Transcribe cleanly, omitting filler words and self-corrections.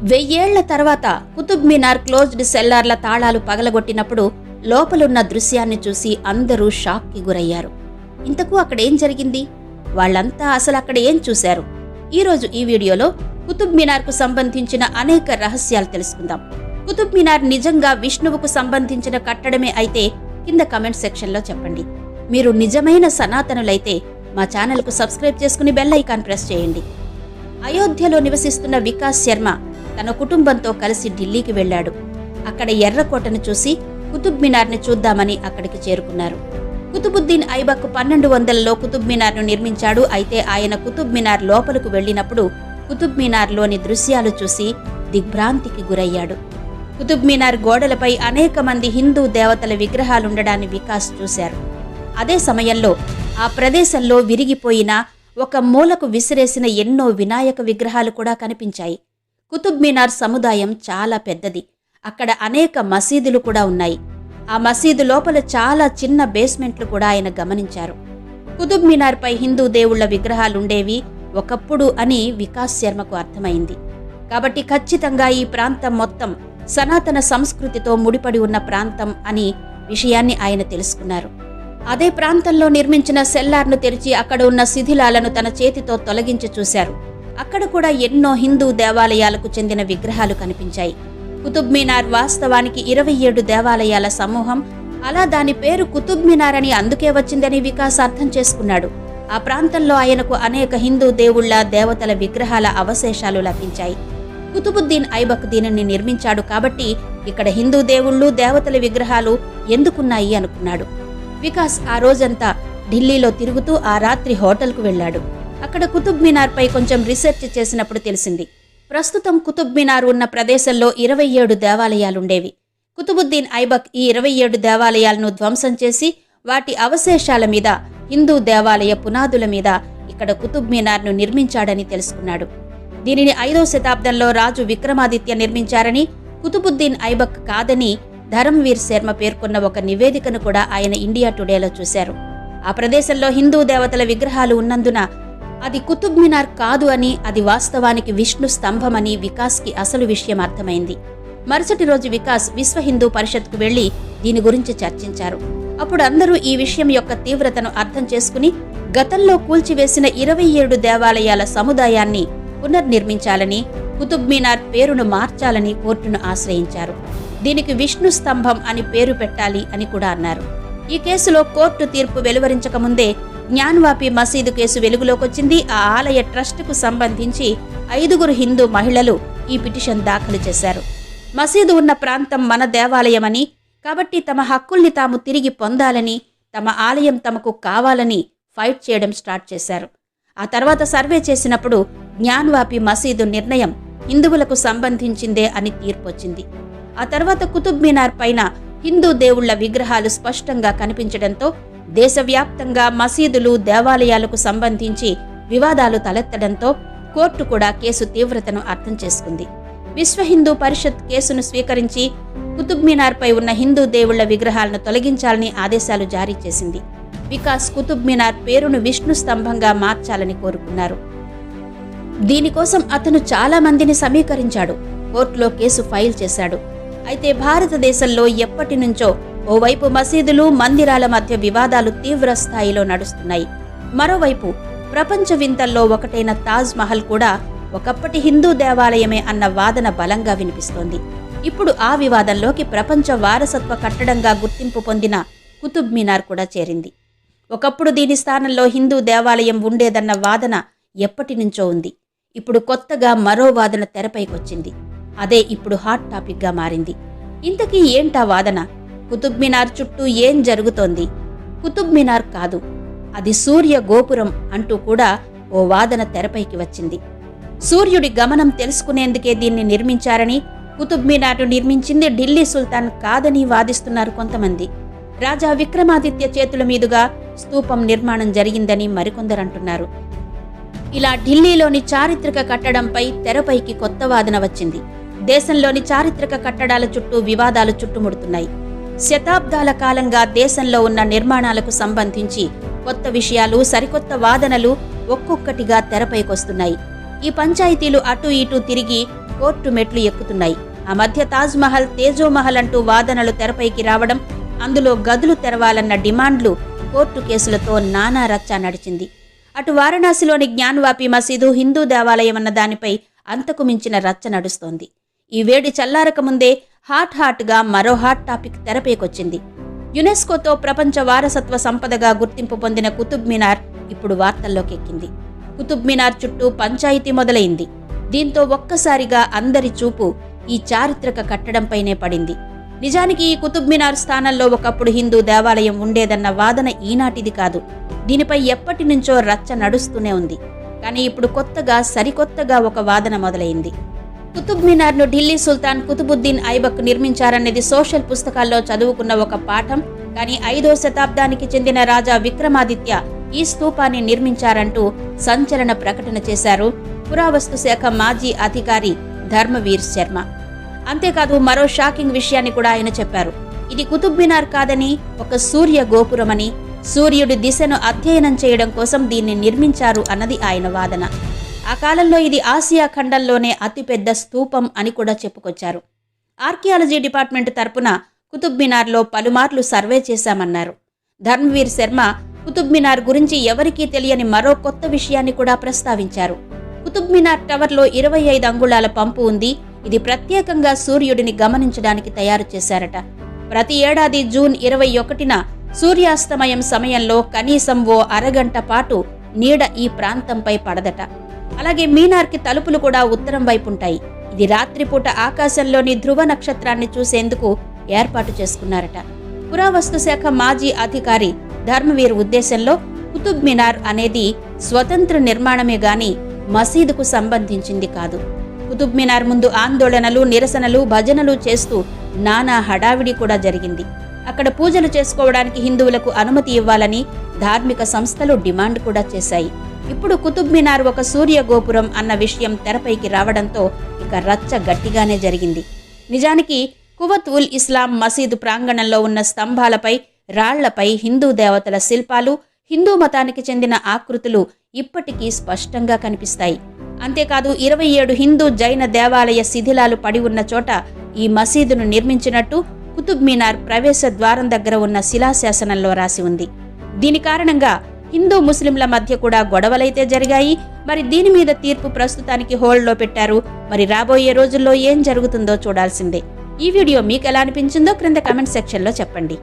వెయ్యేళ్ల తర్వాత కుతుబ్ మినార్ క్లోజ్డ్ సెల్లార్ల తాళాలు పగలగొట్టినప్పుడు లోపలున్న దృశ్యాన్ని చూసి అందరూ షాక్కి గురయ్యారు. ఇంతకు అక్కడేం జరిగింది? వాళ్లంతా అసలు అక్కడ ఏం చూశారు? ఈరోజు ఈ వీడియోలో కుతుబ్ మినార్కు సంబంధించిన అనేక రహస్యాలు తెలుసుకుందాం. కుతుబ్ మినార్ నిజంగా విష్ణువుకు సంబంధించిన కట్టడమే అయితే కింద కమెంట్ సెక్షన్లో చెప్పండి. మీరు నిజమైన సనాతనులైతే మా ఛానల్కు సబ్స్క్రైబ్ చేసుకుని బెల్ ఐకాన్ ప్రెస్ చేయండి. అయోధ్యలో నివసిస్తున్న వికాస్ శర్మ తన కుటుంబంతో కలిసి ఢిల్లీకి వెళ్లాడు. అక్కడ ఎర్రకోటను చూసి కుతుబ్ మినార్ని చూద్దామని అక్కడికి చేరుకున్నారు. కుతుబుద్దీన్ ఐబక్ 1200లో కుతుబ్ మినార్ను నిర్మించాడు. అయితే ఆయన కుతుబ్ మినార్ లోపలకు వెళ్లినప్పుడు కుతుబ్ మినార్లోని దృశ్యాలు చూసి దిగ్భ్రాంతికి గురయ్యాడు. కుతుబ్ మినార్ గోడలపై అనేక మంది హిందూ దేవతల విగ్రహాలుండడాన్ని వికాస్ చూశారు. అదే సమయంలో ఆ ప్రదేశంలో విరిగిపోయిన ఒక మూలకు విసిరేసిన ఎన్నో వినాయక విగ్రహాలు కూడా కనిపించాయి. కుతుబ్ మినార్ సముదాయం చాలా పెద్దది. అక్కడ అనేక మసీదులు కూడా ఉన్నాయి. ఆ మసీదు లోపల చాలా చిన్న బేస్మెంట్లు కూడా ఆయన గమనించారు. కుతుబ్ మినార్పై హిందూ దేవుళ్ల విగ్రహాలుండేవి ఒకప్పుడు అని వికాస్ శర్మకు అర్థమైంది. కాబట్టి ఖచ్చితంగా ఈ ప్రాంతం మొత్తం సనాతన సంస్కృతితో ముడిపడి ఉన్న ప్రాంతం అని విషయాన్ని ఆయన తెలుసుకున్నారు. అదే ప్రాంతంలో నిర్మించిన సెల్లార్ను తెరిచి అక్కడ ఉన్న శిథిలాలను తన చేతితో తొలగించి చూశారు. అక్కడ కూడా ఎన్నో హిందూ దేవాలయాలకు చెందిన విగ్రహాలు కనిపించాయి. కుతుబ్ మినార్ వాస్తవానికి 27 దేవాలయాల సమూహం. అలా దాని పేరు కుతుబ్ మినార్ అని అందుకే వచ్చిందని వికాస్ అర్థం చేసుకున్నాడు. ఆ ప్రాంతంలో ఆయనకు అనేక హిందూ దేవుళ్ల దేవతల విగ్రహాల అవశేషాలు లభించాయి. కుతుబుద్దీన్ ఐబక్ దీనిని నిర్మించాడు కాబట్టి ఇక్కడ హిందూ దేవుళ్ళు దేవతల విగ్రహాలు ఎందుకున్నాయి అనుకున్నాడు. వికాస్ ఆ రోజంతా ఢిల్లీలో తిరుగుతూ ఆ రాత్రి హోటల్కు వెళ్లాడు. అక్కడ కుతుబ్ మినార్పై కొంచెం రీసెర్చ్ చేసినప్పుడు తెలిసింది. ప్రస్తుతం కుతుబ్ మినార్ ఉన్న ప్రదేశంలో 27 దేవాలయాలుండేవి. కుతుబుద్దీన్ ఐబక్ ఈ 27 దేవాలయాలను ధ్వంసం చేసి వాటి అవశేషాల మీద హిందూ దేవాలయ పునాదుల మీద ఇక్కడ కుతుబ్ మినార్ను నిర్మించాడని తెలుసుకున్నాడు. దీనిని 5వ శతాబ్దంలో రాజు విక్రమాదిత్య నిర్మించారని, కుతుబుద్దీన్ ఐబక్ కాదని ధర్మవీర్ శర్మ పేర్కొన్న ఒక నివేదికను కూడా ఆయన ఇండియా టుడేలో చూశారు. ఆ ప్రదేశంలో హిందూ దేవతల విగ్రహాలు ఉన్నందున అది కుతుబ్ మినార్ కాదు అని, అది వాస్తవానికి విష్ణు స్తంభమని వికాస్కి అసలు విషయం అర్థమైంది. మరుసటి రోజు వికాస్ విశ్వ హిందూ పరిషత్కు వెళ్లి దీని గురించి చర్చించారు. అప్పుడు అందరూ ఈ విషయం యొక్క తీవ్రతను అర్థం చేసుకుని గతంలో కూల్చివేసిన 27 దేవాలయాల సముదాయాన్ని పునర్నిర్మించాలని, కుతుబ్ మినార్ పేరును మార్చాలని కోర్టును ఆశ్రయించారు. దీనికి విష్ణు స్తంభం అని పేరు పెట్టాలి అని కూడా అన్నారు. ఈ కేసులో కోర్టు తీర్పు వెలువరించకముందే జ్ఞాన్వాపి మసీదు కేసు వెలుగులోకొచ్చింది. ఆ ఆలయ ట్రస్టుకు సంబంధించి 5 హిందూ మహిళలు ఈ పిటిషన్ దాఖలు చేశారు. మసీదు ఉన్న ప్రాంతం మన దేవాలయమని, కాబట్టి తమ హక్కుల్ని తాము తిరిగి పొందాలని, తమ ఆలయం తమకు కావాలని ఫైట్ చేయడం స్టార్ట్ చేశారు. ఆ తర్వాత సర్వే చేసినప్పుడు జ్ఞాన్వాపి మసీదు నిర్ణయం హిందువులకు సంబంధించిందే అని తీర్పొచ్చింది. ఆ తర్వాత కుతుబ్ మినార్ పైన హిందూ దేవుళ్ల విగ్రహాలు స్పష్టంగా కనిపించడంతో దేశవ్యాప్తంగా మసీదులు దేవాలయాలకు సంబంధించి వివాదాలు తలెత్తడంతో కోర్టు కూడా కేసు తీవ్రతను అర్థం చేసుకుంది. విశ్వ హిందూ పరిషత్ కేసును స్వీకరించి కుతుబ్ మినార్పై ఉన్న హిందూ దేవుళ్ల విగ్రహాలను తొలగించాలని ఆదేశాలు జారీ చేసింది. వికాస్ కుతుబ్ మినార్ పేరును విష్ణు స్తంభంగా మార్చాలని కోరుకున్నారు. దీనికోసం అతను చాలా మందిని సమీకరించాడు. కోర్టులో కేసు ఫైల్ చేశాడు. అయితే భారతదేశంలో ఎప్పటి నుంచో ఓవైపు మసీదులు మందిరాల మధ్య వివాదాలు తీవ్ర స్థాయిలో నడుస్తున్నాయి. మరోవైపు ప్రపంచ వింతల్లో ఒకటైన తాజ్ మహల్ కూడా ఒకప్పటి హిందూ దేవాలయమే అన్న వాదన బలంగా వినిపిస్తోంది. ఇప్పుడు ఆ వివాదంలోకి ప్రపంచ వారసత్వ కట్టడంగా గుర్తింపు పొందిన కుతుబ్ మినార్ కూడా చేరింది. ఒకప్పుడు దీని స్థానంలో హిందూ దేవాలయం ఉండేదన్న వాదన ఎప్పటి నుంచో ఉంది. ఇప్పుడు కొత్తగా మరో వాదన తెరపైకొచ్చింది. అదే ఇప్పుడు హాట్ టాపిక్గా మారింది. ఇంతకీ ఏంటా వాదన? కుతుబ్ మినార్ చుట్టూ ఏం జరుగుతోంది? కుతుబ్ మినార్ కాదు, అది సూర్య గోపురం అంటూ కూడా ఓ వాదన తెరపైకి వచ్చింది. సూర్యుడి గమనం తెలుసుకునేందుకే దీన్ని నిర్మించారని, కుతుబ్ మినార్ను నిర్మించింది ఢిల్లీ సుల్తాన్ కాదని వాదిస్తున్నారు కొంతమంది. రాజా విక్రమాదిత్య చేతుల మీదుగా స్తూపం నిర్మాణం జరిగిందని మరికొందరంటున్నారు. ఇలా ఢిల్లీలోని చారిత్రక కట్టడంపై తెరపైకి కొత్త వాదన వచ్చింది. దేశంలోని చారిత్రక కట్టడాల చుట్టూ వివాదాలు చుట్టుముడుతున్నాయి. శతాబ్దాల కాలంగా దేశంలో ఉన్న నిర్మాణాలకు సంబంధించి కొత్త విషయాలు, సరికొత్త వాదనలు ఒక్కొక్కటిగా తెరపైకొస్తున్నాయి. ఈ పంచాయతీలు అటు ఇటు తిరిగి కోర్టు మెట్లు ఎక్కుతున్నాయి. ఆ మధ్య తాజ్ మహల్, తేజోమహల్ అంటూ వాదనలు తెరపైకి రావడం, అందులో గదులు తెరవాలన్న డిమాండ్లు, కోర్టు కేసులతో నానా రచ్చ నడిచింది. అటు వారణాసిలోని జ్ఞాన్వాపి మసీదు, హిందూ దేవాలయం అన్న దానిపై అంతకు మించిన రచ్చ నడుస్తోంది. ఈ వేడి చల్లారక ముందే హాట్గా మరో హాట్ టాపిక్ తెరపైకొచ్చింది. యునెస్కోతో ప్రపంచ వారసత్వ సంపదగా గుర్తింపు పొందిన కుతుబ్ మినార్ ఇప్పుడు వార్తల్లోకెక్కింది. కుతుబ్ మినార్ చుట్టూ పంచాయతీ మొదలైంది. దీంతో ఒక్కసారిగా అందరి చూపు ఈ చారిత్రక కట్టడంపైనే పడింది. నిజానికి ఈ కుతుబ్ మినార్ స్థానంలో ఒకప్పుడు హిందూ దేవాలయం ఉండేదన్న వాదన ఈనాటిది కాదు. దీనిపై ఎప్పటి నుంచో రచ్చ నడుస్తూనే ఉంది. కానీ ఇప్పుడు సరికొత్తగా ఒక వాదన మొదలైంది. కుతుబ్ మినార్ను ఢిల్లీ సుల్తాన్ కుతుబుద్దీన్ ఐబక్ నిర్మించారనేది సోషల్ పుస్తకాల్లో చదువుకున్న ఒక పాఠం. కానీ 5వ శతాబ్దానికి చెందిన రాజా విక్రమాదిత్య ఈ స్తూపాన్ని నిర్మించారంటూ సంచలన ప్రకటన చేశారు పురావస్తు శాఖ మాజీ అధికారి ధర్మవీర్ శర్మ. అంతేకాదు మరో షాకింగ్ విషయాన్ని కూడా ఆయన చెప్పారు. ఇది కుతుబ్ మినార్ కాదని ఒక సూర్య గోపురమని, సూర్యుడి దిశను అధ్యయనం చేయడం కోసం దీన్ని నిర్మించారు అన్నది ఆయన వాదన. ఆ కాలంలో ఇది ఆసియా ఖండంలోనే అతిపెద్ద స్తూపం అని కూడా చెప్పుకొచ్చారు. ఆర్కియాలజీ డిపార్ట్మెంట్ తరపున కుతుబ్ మినార్లో పలుమార్లు సర్వే చేశామన్నారు. ధర్మవీర్ శర్మ కుతుబ్ మినార్ గురించి ఎవరికీ తెలియని మరో కొత్త విషయాన్ని కూడా ప్రస్తావించారు. కుతుబ్ మినార్ టవర్లో 25 అంగుళాల పంపు ఉంది. ఇది ప్రత్యేకంగా సూర్యుడిని గమనించడానికి తయారు చేశారట. ప్రతి ఏడాది జూన్ 21న సూర్యాస్తమయం సమయంలో కనీసం ఓ అరగంట పాటు నీడ ఈ ప్రాంతంపై పడదట. అలాగే మీనార్కి తలుపులు కూడా ఉత్తరం వైపుంటాయి. ఇది రాత్రిపూట ఆకాశంలోని ధ్రువ నక్షత్రాన్ని చూసేందుకు ఏర్పాటు చేసుకున్నారట. పురావస్తు శాఖ మాజీ అధికారి ధర్మవీర్ ఉద్దేశంలో కుతుబ్ మినార్ అనేది స్వతంత్ర నిర్మాణమే గాని మసీదుకు సంబంధించింది కాదు. కుతుబ్ మినార్ ముందు ఆందోళనలు, నిరసనలు, భజనలు చేస్తూ నానా హడావిడి కూడా జరిగింది. అక్కడ పూజలు చేసుకోవడానికి హిందువులకు అనుమతి ఇవ్వాలని ధార్మిక సంస్థలు డిమాండ్ కూడా చేశాయి. ఇప్పుడు కుతుబ్ మినార్ ఒక సూర్య గోపురం అన్న విషయం తెరపైకి రావడంతో ఇక రచ్చ గట్టిగానే జరిగింది. నిజానికి కువత్ ఉల్ ఇస్లాం మసీదు ప్రాంగణంలో ఉన్న స్తంభాలపై, రాళ్లపై హిందూ దేవతల శిల్పాలు, హిందూ మతానికి చెందిన ఆకృతులు ఇప్పటికీ స్పష్టంగా కనిపిస్తాయి. అంతేకాదు 27 హిందూ, జైన దేవాలయ శిథిలాలు పడి ఉన్న చోట ఈ మసీదును నిర్మించినట్టు కుతుబ్ మినార్ ప్రవేశ ద్వారం దగ్గర ఉన్న శిలాశాసనంలో రాసి ఉంది. దీని కారణంగా హిందూ ముస్లింల మధ్య కూడా గొడవలైతే జరిగాయి. మరి దీని మీద తీర్పు ప్రస్తుతానికి హోల్డ్లో పెట్టారు. మరి రాబోయే రోజుల్లో ఏం జరుగుతుందో చూడాల్సిందే. ఈ వీడియో మీకు ఎలా అనిపించిందో క్రింద కామెంట్ సెక్షన్లో చెప్పండి.